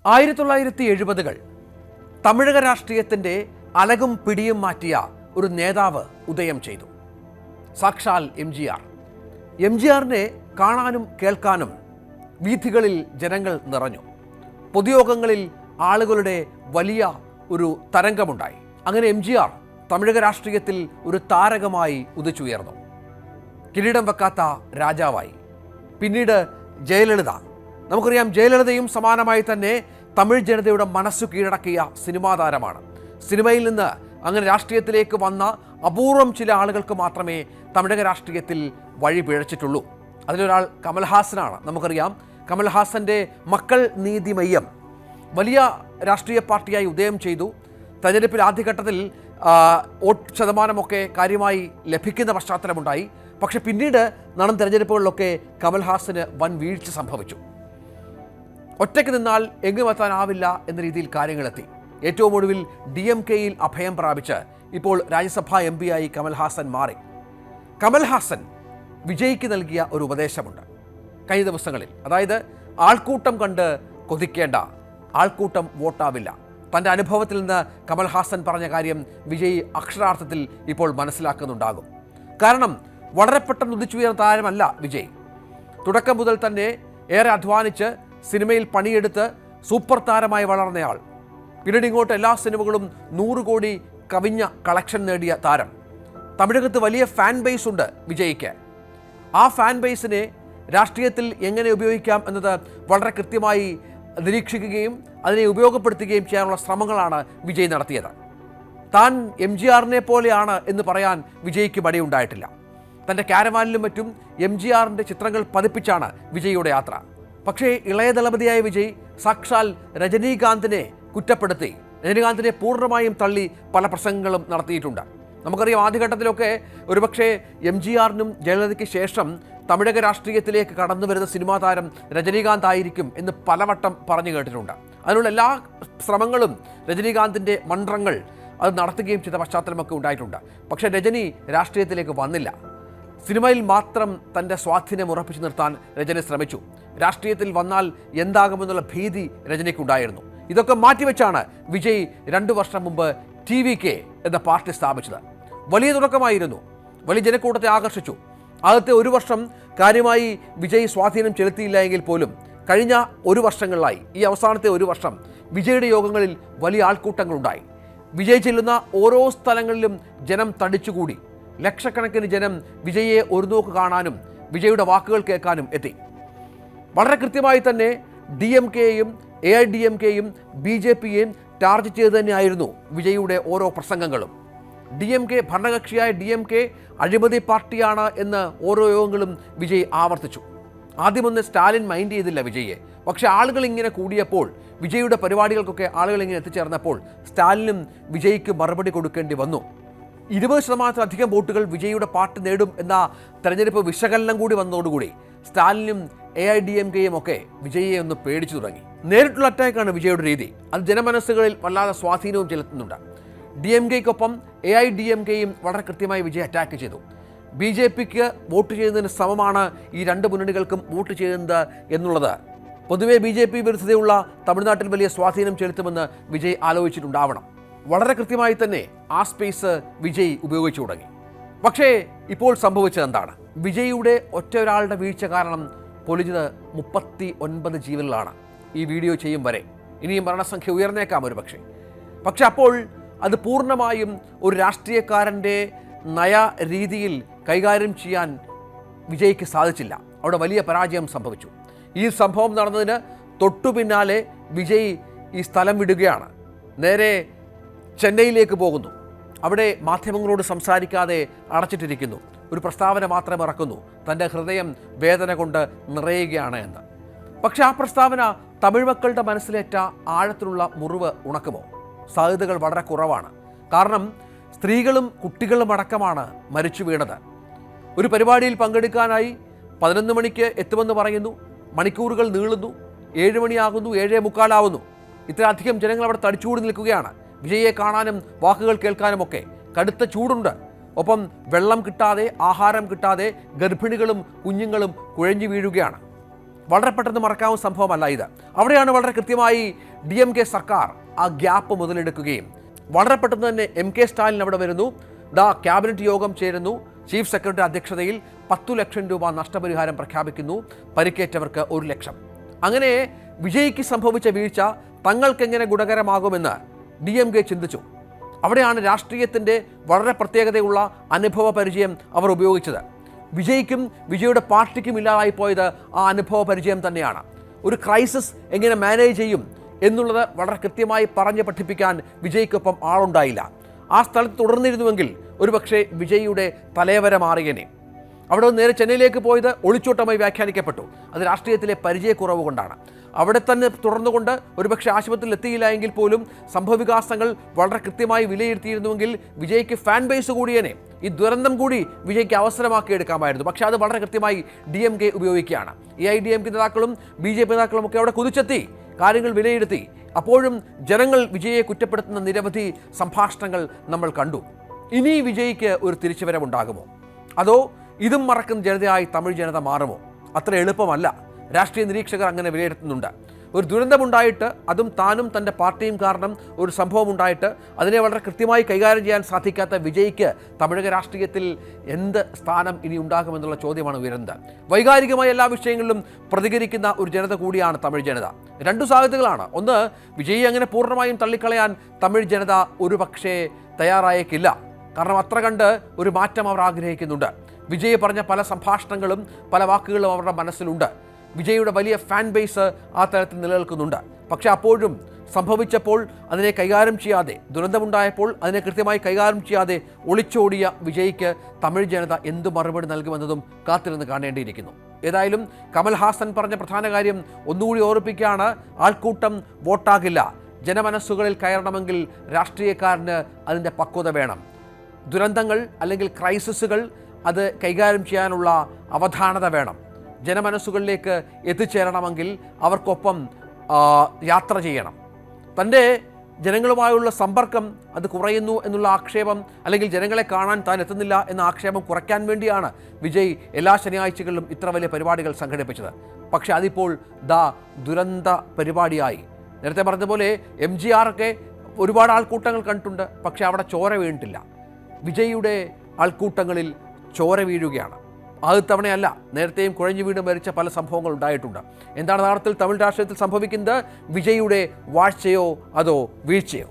1970-കൾ തമിഴക രാഷ്ട്രീയത്തിൻ്റെ അലകും പിടിയും മാറ്റിയ ഒരു നേതാവ് ഉദയം ചെയ്തു. സാക്ഷാൽ MGR. MGRനെ കാണാനും കേൾക്കാനും വീഥികളിൽ ജനങ്ങൾ നിറഞ്ഞു. പൊതുയോഗങ്ങളിൽ ആളുകളുടെ വലിയ ഒരു തരംഗമുണ്ടായി. അങ്ങനെ MGR തമിഴക രാഷ്ട്രീയത്തിൽ ഒരു താരകമായി ഉദിച്ചുയർന്നു. കിരീടം വെക്കാത്ത രാജാവായി. പിന്നീട് ജയലളിത. നമുക്കറിയാം, ജയലളിതയും സമാനമായി തന്നെ തമിഴ് ജനതയുടെ മനസ്സു കീഴടക്കിയ സിനിമാ താരമാണ്. സിനിമയിൽ നിന്ന് അങ്ങനെ രാഷ്ട്രീയത്തിലേക്ക് വന്ന അപൂർവം ചില ആളുകൾക്ക് മാത്രമേ തമിഴക രാഷ്ട്രീയത്തിൽ വഴി പിഴച്ചിട്ടുള്ളൂ. അതിലൊരാൾ കമൽഹാസനാണ്. നമുക്കറിയാം, കമൽഹാസൻ്റെ മക്കൾ നീതി മയ്യം വലിയ രാഷ്ട്രീയ പാർട്ടിയായി ഉദയം ചെയ്തു. തെരഞ്ഞെടുപ്പിൽ ആദ്യഘട്ടത്തിൽ വോട്ട് ശതമാനമൊക്കെ കാര്യമായി ലഭിക്കുന്ന പശ്ചാത്തലമുണ്ടായി. പക്ഷെ പിന്നീട് നടന്ന തെരഞ്ഞെടുപ്പുകളിലൊക്കെ കമൽഹാസന് വൻ വീഴ്ച സംഭവിച്ചു. ഒറ്റയ്ക്ക് നിന്നാൽ എങ്ങുമെത്താനാവില്ല എന്ന രീതിയിൽ കാര്യങ്ങളെത്തി. ഏറ്റവും ഒടുവിൽ DMK-യിൽ അഭയം പ്രാപിച്ച് ഇപ്പോൾ രാജ്യസഭാ MP ആയി കമൽഹാസൻ മാറി. കമൽഹാസൻ വിജയ്ക്ക് നൽകിയ ഒരു ഉപദേശമുണ്ട് കഴിഞ്ഞ ദിവസങ്ങളിൽ. അതായത്, ആൾക്കൂട്ടം കണ്ട് കൊതിക്കേണ്ട, ആൾക്കൂട്ടം വോട്ടാവില്ല. തൻ്റെ അനുഭവത്തിൽ നിന്ന് കമൽഹാസൻ പറഞ്ഞ കാര്യം വിജയ് അക്ഷരാർത്ഥത്തിൽ ഇപ്പോൾ മനസ്സിലാക്കുന്നുണ്ടാകും. കാരണം വളരെ പെട്ടെന്ന് ഉദിച്ചുയർന്ന താരമല്ല വിജയ്. തുടക്കം മുതൽ തന്നെ ഏറെ അധ്വാനിച്ച് സിനിമയിൽ പണിയെടുത്ത് സൂപ്പർ താരമായി വളർന്നയാൾ. പിന്നീട് ഇങ്ങോട്ട് എല്ലാ സിനിമകളും 100 കോടി കവിഞ്ഞ കളക്ഷൻ നേടിയ താരം. തമിഴകത്ത് വലിയ ഫാൻ ബേസ് ഉണ്ട് വിജയ്ക്ക്. ആ ഫാൻ ബേസിനെ രാഷ്ട്രീയത്തിൽ എങ്ങനെ ഉപയോഗിക്കാം എന്നത് വളരെ കൃത്യമായി നിരീക്ഷിക്കുകയും അതിനെ ഉപയോഗപ്പെടുത്തുകയും ചെയ്യാനുള്ള ശ്രമങ്ങളാണ് വിജയ് നടത്തിയത്. താൻ MGRനെ പോലെയാണ് എന്ന് പറയാൻ വിജയ്ക്ക് മടിയുണ്ടായിട്ടില്ല. തൻ്റെ കാരവാനിലും മറ്റും MGRൻ്റെ ചിത്രങ്ങൾ പതിപ്പിച്ചാണ് വിജയ്യുടെ യാത്ര. പക്ഷേ ഇളയ ദളപതിയായ വിജയ് സാക്ഷാൽ രജനീകാന്തിനെ കുറ്റപ്പെടുത്തി, രജനീകാന്തിനെ പൂർണ്ണമായും തള്ളി പല പ്രസംഗങ്ങളും നടത്തിയിട്ടുണ്ട്. നമുക്കറിയാം, ആദ്യഘട്ടത്തിലൊക്കെ ഒരുപക്ഷെ MGRനും ജയലളിതയ്ക്ക് ശേഷം തമിഴക രാഷ്ട്രീയത്തിലേക്ക് കടന്നു വരുന്ന സിനിമാ താരം രജനീകാന്ത് ആയിരിക്കും എന്ന് പലവട്ടം പറഞ്ഞു കേട്ടിട്ടുണ്ട്. അതിനുള്ള എല്ലാ ശ്രമങ്ങളും രജനീകാന്തിൻ്റെ മന്ത്രങ്ങൾ അത് നടത്തുകയും ചെയ്ത പശ്ചാത്തലമൊക്കെ ഉണ്ടായിട്ടുണ്ട്. പക്ഷേ രജനി രാഷ്ട്രീയത്തിലേക്ക് വന്നില്ല. സിനിമയിൽ മാത്രം തൻ്റെ സ്വാധീനം ഉറപ്പിച്ചു നിർത്താൻ രജനി ശ്രമിച്ചു. രാഷ്ട്രീയത്തിൽ വന്നാൽ എന്താകുമെന്നുള്ള ഭീതി രജനിക്കുണ്ടായിരുന്നു. ഇതൊക്കെ മാറ്റിവെച്ചാണ് വിജയ് 2 വർഷം മുമ്പ് TVK എന്ന പാർട്ടി സ്ഥാപിച്ചത്. വലിയ തുടക്കമായിരുന്നു, വലിയ ജനക്കൂട്ടത്തെ ആകർഷിച്ചു. ആദ്യത്തെ 1 വർഷം കാര്യമായി വിജയ് സ്വാധീനം ചെലുത്തിയില്ല എങ്കിൽ പോലും കഴിഞ്ഞ 1 വർഷങ്ങളിലായി, ഈ അവസാനത്തെ 1 വർഷം വിജയുടെ യോഗങ്ങളിൽ വലിയ ആൾക്കൂട്ടങ്ങളുണ്ടായി. വിജയ് ചെല്ലുന്ന ഓരോ സ്ഥലങ്ങളിലും ജനം തടിച്ചുകൂടി. ലക്ഷക്കണക്കിന് ജനം വിജയെ ഒരു നോക്ക് കാണാനും വിജയുടെ വാക്കുകൾ കേൾക്കാനും എത്തി. വളരെ കൃത്യമായി തന്നെ DMK-യും AIDMK-യും BJP-യെയും ടാർഗറ്റ് ചെയ്ത് തന്നെയായിരുന്നു വിജയുടെ ഓരോ പ്രസംഗങ്ങളും. DMK, ഭരണകക്ഷിയായ DMK അഴിമതി പാർട്ടിയാണ് എന്ന് ഓരോ യോഗങ്ങളും വിജയ് ആവർത്തിച്ചു. ആദ്യമൊന്ന് സ്റ്റാലിൻ മൈൻഡ് ചെയ്തില്ല വിജയെ. പക്ഷേ ആളുകൾ ഇങ്ങനെ കൂടിയപ്പോൾ, വിജയുടെ പരിപാടികൾക്കൊക്കെ ആളുകൾ ഇങ്ങനെ എത്തിച്ചേർന്നപ്പോൾ സ്റ്റാലിനും വിജയ്ക്ക് മറുപടി കൊടുക്കേണ്ടി വന്നു. 20%-ലധികം വോട്ടുകൾ വിജയുടെ പാർട്ടി നേടും എന്ന തെരഞ്ഞെടുപ്പ് വിശകലനം കൂടി വന്നതോടുകൂടി സ്റ്റാലിനും AIDMK-യും ഒക്കെ വിജയെ ഒന്ന് പേടിച്ചു തുടങ്ങി. നേരിട്ടുള്ള അറ്റാക്കാണ് വിജയുടെ രീതി. അത് ജനമനസ്സുകളിൽ വല്ലാതെ സ്വാധീനവും ചെലുത്തുന്നുണ്ട്. DMK-ക്കൊപ്പം AIDMK-യും വളരെ കൃത്യമായി വിജയ് അറ്റാക്ക് ചെയ്തു. BJP-ക്ക് വോട്ട് ചെയ്യുന്നതിന് സമമാണ് ഈ 2 മുന്നണികൾക്കും വോട്ട് ചെയ്യുന്നത് എന്നുള്ളത് പൊതുവെ BJP വിരുദ്ധതയുള്ള തമിഴ്നാട്ടിൽ വലിയ സ്വാധീനം ചെലുത്തുമെന്ന് വിജയ് ആലോചിച്ചിട്ടുണ്ടാവണം. വളരെ കൃത്യമായി തന്നെ ആ സ്പേസ് വിജയ് ഉപയോഗിച്ചു തുടങ്ങി. പക്ഷേ ഇപ്പോൾ സംഭവിച്ചത് എന്താണ്? വിജയുടെ ഒറ്റ ഒരാളുടെ വീഴ്ച കാരണം പൊലിഞ്ഞത് 39 ജീവനുകളാണ് ഈ വീഡിയോ ചെയ്യും വരെ. ഇനിയും മരണസംഖ്യ ഉയർന്നേക്കാം ഒരു പക്ഷേ അപ്പോൾ അത് പൂർണ്ണമായും ഒരു രാഷ്ട്രീയക്കാരൻ്റെ നയ രീതിയിൽ കൈകാര്യം ചെയ്യാൻ വിജയ്ക്ക് സാധിച്ചില്ല. അവിടെ വലിയ പരാജയം സംഭവിച്ചു. ഈ സംഭവം നടന്നതിന് തൊട്ടു പിന്നാലെ വിജയ് ഈ സ്ഥലം വിടുകയാണ്. നേരെ ചെന്നൈയിലേക്ക് പോകുന്നു. അവിടെ മാധ്യമങ്ങളോട് സംസാരിക്കാതെ അടച്ചിട്ടിരിക്കുന്നു. ഒരു പ്രസ്താവന മാത്രം ഇറക്കുന്നു, തൻ്റെ ഹൃദയം വേദന കൊണ്ട് നിറയുകയാണ് എന്ന്. പക്ഷേ ആ പ്രസ്താവന തമിഴ് മക്കളുടെ മനസ്സിലേറ്റ ആഴത്തിലുള്ള മുറിവ് ഉണക്കുമോ? സാധ്യതകൾ വളരെ കുറവാണ്. കാരണം സ്ത്രീകളും കുട്ടികളും അടക്കമാണ് മരിച്ചു വീണത്. ഒരു പരിപാടിയിൽ പങ്കെടുക്കാനായി 11 മണിക്ക് എത്തുമെന്ന് പറയുന്നു. മണിക്കൂറുകൾ നീളുന്നു. 7 മണിയാകുന്നു, 7:45 ആവുന്നു. ഇത്രയധികം ജനങ്ങൾ അവിടെ തടിച്ചുകൂടി നിൽക്കുകയാണ്. വിജയെ കാണാനും വാക്കുകൾ കേൾക്കാനുമൊക്കെ കടുത്ത ചൂടുണ്ട്. ഒപ്പം വെള്ളം കിട്ടാതെ, ആഹാരം കിട്ടാതെ ഗർഭിണികളും കുഞ്ഞുങ്ങളും കുഴഞ്ഞു വീഴുകയാണ്. വളരെ പെട്ടെന്ന് മറക്കാവുന്ന സംഭവമല്ല ഇത്. അവിടെയാണ് വളരെ കൃത്യമായി DMK സർക്കാർ ആ ഗ്യാപ്പ് മുതലെടുക്കുകയും വളരെ പെട്ടെന്ന് തന്നെ MK സ്റ്റാലിൻ അവിടെ വരുന്നു. ക്യാബിനറ്റ് യോഗം ചേരുന്നു. ചീഫ് സെക്രട്ടറി അധ്യക്ഷതയിൽ 10 ലക്ഷം രൂപ നഷ്ടപരിഹാരം പ്രഖ്യാപിക്കുന്നു. പരിക്കേറ്റവർക്ക് 1 ലക്ഷം. അങ്ങനെ വിജയ്ക്ക് സംഭവിച്ച വീഴ്ച തങ്ങൾക്കെങ്ങനെ ഗുണകരമാകുമെന്ന് DMK ചിന്തിച്ചു. അവിടെയാണ് രാഷ്ട്രീയത്തിൻ്റെ വളരെ പ്രത്യേകതയുള്ള അനുഭവ പരിചയം അവർ ഉപയോഗിച്ചത്. വിജയ്ക്കും വിജയുടെ പാർട്ടിക്കും ഇല്ലാതായി പോയത് ആ അനുഭവ പരിചയം തന്നെയാണ്. ഒരു ക്രൈസിസ് എങ്ങനെ മാനേജ് ചെയ്യും എന്നുള്ളത് വളരെ കൃത്യമായി പറഞ്ഞ് പഠിപ്പിക്കാൻ വിജയ്ക്കൊപ്പം ആളുണ്ടായില്ല. ആ സ്ഥലത്ത് തുടർന്നിരുന്നുവെങ്കിൽ ഒരുപക്ഷെ വിജയിയുടെ തലവര മാറിയനെ. അവിടെ നിന്ന് നേരെ ചെന്നൈയിലേക്ക് പോയത് ഒളിച്ചോട്ടമായി വ്യാഖ്യാനിക്കപ്പെട്ടു. അത് രാഷ്ട്രീയത്തിലെ പരിചയക്കുറവ് കൊണ്ടാണ്. അവിടെ തന്നെ തുടർന്നുകൊണ്ട് ഒരുപക്ഷെ ആശുപത്രിയിൽ എത്തിയില്ല എങ്കിൽ പോലും സംഭവവികാസങ്ങൾ വളരെ കൃത്യമായി വിലയിരുത്തിയിരുന്നുവെങ്കിൽ വിജയ്ക്ക് ഫാൻ ബേസ് കൂടിയേനെ. ഈ ദുരന്തം കൂടി വിജയ്ക്ക് അവസരമാക്കി എടുക്കാമായിരുന്നു. പക്ഷേ അത് വളരെ കൃത്യമായി DMK ഉപയോഗിക്കുകയാണ്. AIDMK നേതാക്കളും BJP നേതാക്കളും ഒക്കെ അവിടെ കുതിച്ചെത്തി, കാര്യങ്ങൾ വിലയിരുത്തി. അപ്പോഴും ജനങ്ങൾ വിജയെ കുറ്റപ്പെടുത്തുന്ന നിരവധി സംഭാഷണങ്ങൾ നമ്മൾ കണ്ടു. ഇനി വിജയ്ക്ക് ഒരു തിരിച്ചുവരവുണ്ടാകുമോ, അതോ ഇതും മറക്കുന്ന ജനതയായി തമിഴ് ജനത മാറുമോ? അത്ര എളുപ്പമല്ല. രാഷ്ട്രീയ നിരീക്ഷകർ അങ്ങനെ വിലയിരുത്തുന്നുണ്ട്. ഒരു ദുരന്തമുണ്ടായിട്ട്, അതും താനും തൻ്റെ പാർട്ടിയും കാരണം ഒരു സംഭവം ഉണ്ടായിട്ട് അതിനെ വളരെ കൃത്യമായി കൈകാര്യം ചെയ്യാൻ സാധിക്കാത്ത വിജയ്ക്ക് തമിഴക രാഷ്ട്രീയത്തിൽ എന്ത് സ്ഥാനം ഇനി ഉണ്ടാകുമെന്നുള്ള ചോദ്യമാണ് ഉയരുന്നത്. വൈകാരികമായ എല്ലാ വിഷയങ്ങളിലും പ്രതികരിക്കുന്ന ഒരു ജനത കൂടിയാണ് തമിഴ് ജനത. 2 സാധ്യതകളാണ്. ഒന്ന്, വിജയ് അങ്ങനെ പൂർണ്ണമായും തള്ളിക്കളയാൻ തമിഴ് ജനത ഒരു പക്ഷേ തയ്യാറായേക്കില്ല. കാരണം അത്ര കണ്ട് ഒരു മാറ്റം അവർ ആഗ്രഹിക്കുന്നുണ്ട്. വിജയ് പറഞ്ഞ പല സംഭാഷണങ്ങളും പല വാക്കുകളും അവരുടെ മനസ്സിലുണ്ട്. വിജയുടെ വലിയ ഫാൻ ബേസ് ആ തരത്തിൽ നിലനിൽക്കുന്നുണ്ട്. പക്ഷേ അപ്പോഴും സംഭവിച്ചപ്പോൾ അതിനെ കൈകാര്യം ചെയ്യാതെ, ദുരന്തമുണ്ടായപ്പോൾ അതിനെ കൃത്യമായി കൈകാര്യം ചെയ്യാതെ ഒളിച്ചോടിയ വിജയ്ക്ക് തമിഴ് ജനത എന്ത് മറുപടി നൽകുമെന്നതും കാത്തിരുന്ന് കാണേണ്ടിയിരിക്കുന്നു. ഏതായാലും കമൽ ഹാസൻ പറഞ്ഞ പ്രധാന കാര്യം ഒന്നുകൂടി ഓർപ്പിക്കുകയാണ്. ആൾക്കൂട്ടം വോട്ടാകില്ല. ജനമനസ്സുകളിൽ കയറണമെങ്കിൽ രാഷ്ട്രീയക്കാരന് അതിൻ്റെ പക്വത വേണം. ദുരന്തങ്ങൾ അല്ലെങ്കിൽ ക്രൈസിസുകൾ അത് കൈകാര്യം ചെയ്യാനുള്ള അവധാനത വേണം. ജനമനസ്സുകളിലേക്ക് എത്തിച്ചേരണമെങ്കിൽ അവർക്കൊപ്പം യാത്ര ചെയ്യണം. തൻ്റെ ജനങ്ങളുമായുള്ള സമ്പർക്കം അത് കുറയുന്നു എന്നുള്ള ആക്ഷേപം, അല്ലെങ്കിൽ ജനങ്ങളെ കാണാൻ താൻ എത്തുന്നില്ല എന്ന ആക്ഷേപം കുറയ്ക്കാൻ വേണ്ടിയാണ് വിജയ് എല്ലാ ശനിയാഴ്ചകളിലും ഇത്ര വലിയ പരിപാടികൾ സംഘടിപ്പിച്ചത്. പക്ഷേ അതിപ്പോൾ ദുരന്ത പരിപാടിയായി. നേരത്തെ പറഞ്ഞതുപോലെ MGR ഒക്കെ ഒരുപാട് ആൾക്കൂട്ടങ്ങൾ കണ്ടിട്ടുണ്ട്. പക്ഷേ അവിടെ ചോര വീണിട്ടില്ല. വിജയിയുടെ ആൾക്കൂട്ടങ്ങളിൽ ചോര വീഴുകയാണ്. തവണയല്ല, നേരത്തെയും കുഴഞ്ഞു വീണ് മരിച്ച പല സംഭവങ്ങൾ ഉണ്ടായിട്ടുണ്ട്. എന്താണ് യഥാർത്ഥത്തിൽ തമിഴ് രാഷ്ട്രീയത്തിൽ സംഭവിക്കുന്നത്? വിജയിയുടെ വാഴ്ചയോ അതോ വീഴ്ചയോ?